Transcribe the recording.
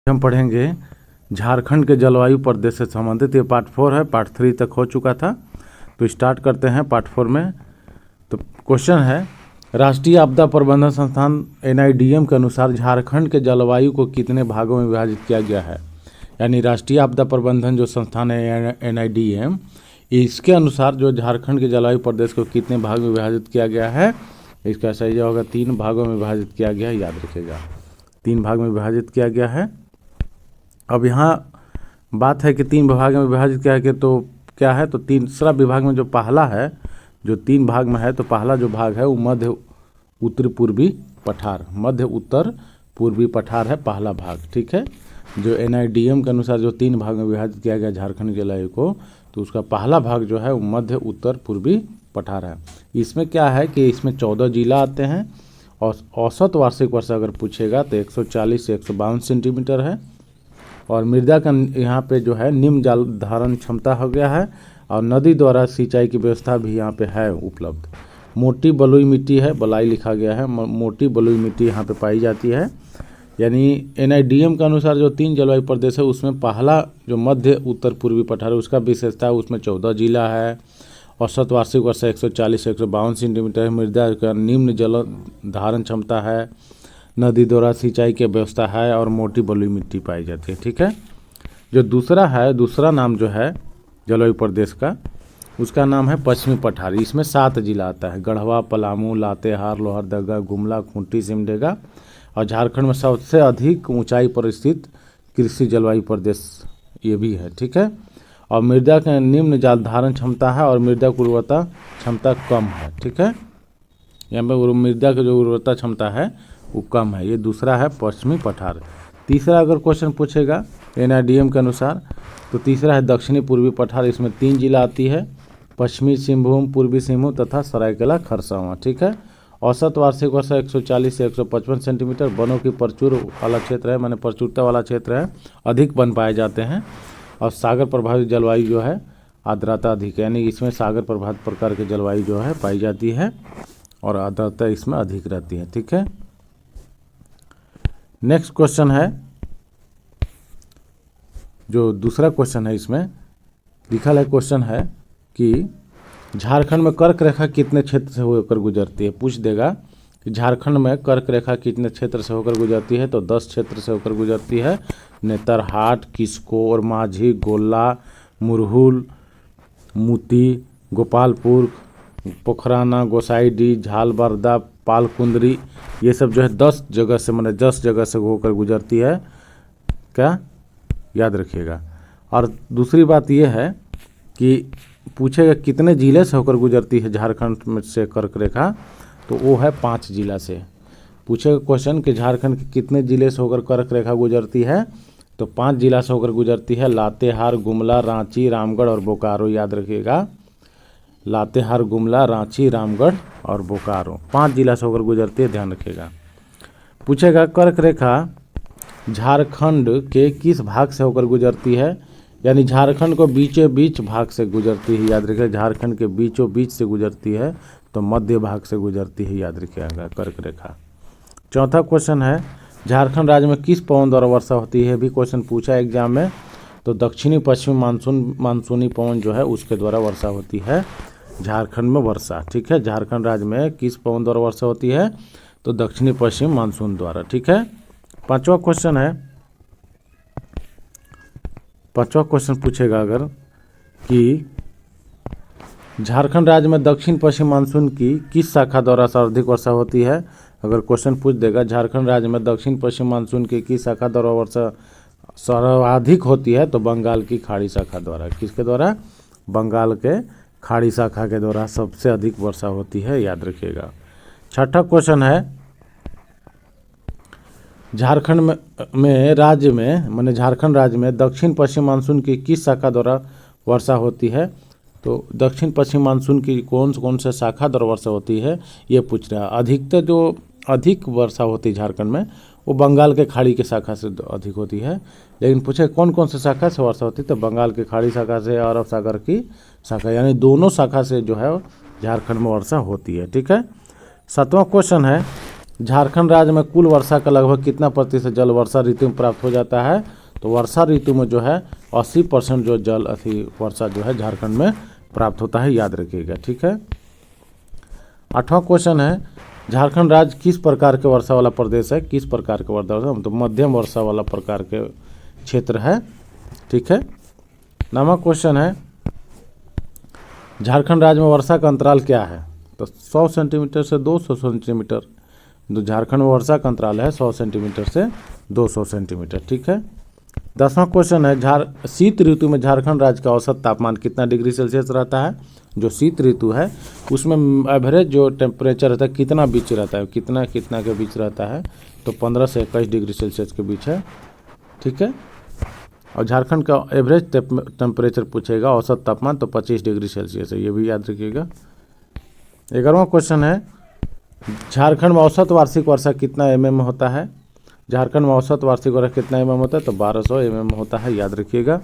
हम पढ़ेंगे झारखंड के जलवायु प्रदेश से संबंधित। ये पार्ट 4 है, पार्ट 3 तक हो चुका था। तो स्टार्ट करते हैं पार्ट 4 में। तो क्वेश्चन है, राष्ट्रीय आपदा प्रबंधन संस्थान NIDM के अनुसार झारखंड के जलवायु को कितने भागों में विभाजित किया गया है। यानी राष्ट्रीय आपदा प्रबंधन जो संस्थान है NIDM, इसके अनुसार जो झारखंड के जलवायु प्रदेश को कितने भाग में विभाजित किया गया है। इसका सही होगा 3 भागों में विभाजित किया गया है। याद रखिएगा 3 भाग में विभाजित किया गया है। अब यहाँ बात है कि 3 विभाग में विभाजित किया है, तो क्या है, तो तीसरा विभाग में जो पहला है, जो 3 भाग में है, तो पहला जो भाग है वो मध्य उत्तर पूर्वी पठार, मध्य उत्तर पूर्वी पठार है पहला भाग। ठीक है, जो NIDM के अनुसार जो 3 भाग में विभाजित किया गया झारखंड के जलवायु को, तो उसका पहला भाग जो है वो मध्य उत्तर पूर्वी पठार है। इसमें क्या है कि इसमें 14 जिला आते हैं और औसत वार्षिक वर्षा अगर पूछेगा तो 140 से 152 सेंटीमीटर है। और मृदा का यहाँ पे जो है निम्न जल धारण क्षमता हो गया है और नदी द्वारा सिंचाई की व्यवस्था भी यहाँ पे है उपलब्ध। मोटी बलुई मिट्टी है, बलाई लिखा गया है, मोटी बलुई मिट्टी यहाँ पे पाई जाती है। यानी NIDM के अनुसार जो 3 जलवायु प्रदेश है उसमें पहला जो मध्य उत्तर पूर्वी पठार है उसका विशेषता है, उसमें 14 जिला है। औसत वार्षिक वर्षा 140 से 152 सेंटीमीटर है। मृदा का निम्न जल धारण क्षमता है, नदी द्वारा सिंचाई की व्यवस्था है और मोटी बलुई मिट्टी पाई जाती है। ठीक है, जो दूसरा है, दूसरा नाम जो है जलवायु प्रदेश का, उसका नाम है पश्चिमी पठार। इसमें 7 जिला आता है, गढ़वा, पलामू, लातेहार, लोहरदगा, गुमला, खूंटी, सिमडेगा। और झारखंड में सबसे अधिक ऊंचाई पर स्थित कृषि जलवायु प्रदेश ये भी है। ठीक है, और मृदा का निम्न जल धारण क्षमता है और मृदा की उर्वरता क्षमता कम है। ठीक है, यहाँ पे मृदा की जो उर्वरता क्षमता है वो कम है। ये दूसरा है पश्चिमी पठार। तीसरा अगर क्वेश्चन पूछेगा NIDM के अनुसार, तो तीसरा है दक्षिणी पूर्वी पठार। इसमें 3 जिला आती है, पश्चिमी सिंहभूम, पूर्वी सिंहभूम तथा सरायकेला खरसावां। ठीक है, औसत वार्षिक वर्षा 140 से 155 सेंटीमीटर। वनों की प्रचुर वाला क्षेत्र है, माने प्रचुरता वाला क्षेत्र है, अधिक वन पाए जाते हैं। और सागर प्रभावित जलवायु जो है आर्द्रता अधिक है, यानी इसमें सागर प्रभावित प्रकार की जलवायु जो है पाई जाती है और आर्द्रता इसमें अधिक रहती है। ठीक है, नेक्स्ट क्वेश्चन है, जो दूसरा क्वेश्चन है इसमें लिखा है, क्वेश्चन है कि झारखंड में कर्क रेखा कितने क्षेत्र से होकर गुजरती है। पूछ देगा कि झारखंड में कर्क रेखा कितने क्षेत्र से होकर गुजरती है, तो 10 क्षेत्र से होकर गुजरती है। नेतरहाट, किस्कोर, माझी, गोला, मुरहुल, मोती, गोपालपुर, पोखराना, गोसाईडीह, झालबर्दा, पालकुंदरी, ये सब जो है 10 जगह से, मतलब 10 जगह से होकर गुजरती है। क्या याद रखिएगा। और दूसरी बात ये है कि पूछेगा कितने जिले से होकर गुजरती है झारखंड में से कर्क रेखा, तो वो है 5 जिला से। पूछेगा क्वेश्चन कि झारखंड के कितने जिले से होकर कर्क रेखा गुजरती है, तो 5 जिला से होकर गुजरती है। लातेहार, गुमला, रांची, रामगढ़ और बोकारो। याद रखिएगा, लातेहार, गुमला, रांची, रामगढ़ और बोकारो 5 जिला से होकर गुजरती है, ध्यान रखिएगा। पूछेगा कर्क रेखा झारखंड के किस भाग से होकर गुजरती है, यानी झारखंड को बीचों बीच भाग से गुजरती है। याद रखिएगा, झारखंड के बीचों बीच से गुजरती है, तो मध्य भाग से गुजरती है। याद रखिएगा कर्क रेखा। चौथा क्वेश्चन है, झारखंड राज्य में किस पवन द्वारा वर्षा होती है। भी क्वेश्चन पूछा एग्जाम में, तो दक्षिणी पश्चिमी मानसूनी पवन जो है उसके द्वारा वर्षा होती है झारखंड में वर्षा। ठीक है, झारखंड राज्य में किस पवन द्वारा वर्षा होती है, तो दक्षिणी पश्चिम मानसून द्वारा। ठीक है, पांचवा क्वेश्चन है, पांचवा क्वेश्चन पूछेगा अगर कि झारखंड राज्य में दक्षिण पश्चिम मानसून की किस शाखा द्वारा सर्वाधिक वर्षा होती है। अगर क्वेश्चन पूछ देगा झारखंड राज्य में दक्षिण पश्चिम मानसून की किस शाखा द्वारा वर्षा सर्वाधिक होती है, तो बंगाल की खाड़ी शाखा द्वारा। किसके द्वारा, बंगाल के खाड़ी शाखा के द्वारा सबसे अधिक वर्षा होती है। याद रखिएगा। छठा क्वेश्चन है, झारखंड में राज्य में, माने झारखंड राज्य में दक्षिण पश्चिम मानसून की किस शाखा द्वारा वर्षा होती है, तो दक्षिण पश्चिम मानसून की कौन से शाखा द्वारा वर्षा होती है ये पूछ रहा है। अधिकतर जो अधिक वर्षा होती है झारखंड में वो बंगाल के खाड़ी के शाखा से अधिक होती है, लेकिन पूछे कौन कौन से शाखा से वर्षा होती है, तो बंगाल के खाड़ी शाखा से और अरब सागर की शाखा, यानी दोनों शाखा से जो है झारखंड में वर्षा होती है। ठीक है, 7वां क्वेश्चन है झारखंड राज्य में कुल वर्षा का लगभग कितना प्रतिशत जल वर्षा ऋतु में प्राप्त हो जाता है? तो वर्षा ऋतु में जो है 80% जो जल वर्षा जो है झारखंड में प्राप्त होता है, याद रखिएगा। ठीक है। 8वां क्वेश्चन है, झारखंड राज्य किस प्रकार के वर्षा वाला प्रदेश है? किस प्रकार के वर्षा? तो मध्यम वर्षा वाला प्रकार के क्षेत्र है। ठीक है। 9वां क्वेश्चन है, झारखंड राज्य में वर्षा का अंतराल क्या है? तो 100 सेंटीमीटर से 200 सेंटीमीटर। तो झारखंड में वर्षा का अंतराल है 100 सेंटीमीटर से 200 सेंटीमीटर। ठीक है। 10वां क्वेश्चन है, शीत ऋतु में झारखंड राज्य का औसत तापमान कितना डिग्री सेल्सियस रहता है? जो शीत ऋतु है उसमें एवरेज जो टेम्परेचर रहता है कितना बीच रहता है, कितना के बीच रहता है? तो 15 से 21 डिग्री सेल्सियस के बीच है। ठीक है। और झारखंड का एवरेज टेम्परेचर पूछेगा, औसत तापमान, तो 25 डिग्री सेल्सियस है, ये भी याद रखिएगा। 11वां क्वेश्चन है, झारखंड में औसत वार्षिक वर्षा कितना mm होता है? झारखंड में औसत वार्षिक वर्षा कितना mm होता है? तो 1200 mm होता है, याद रखिएगा।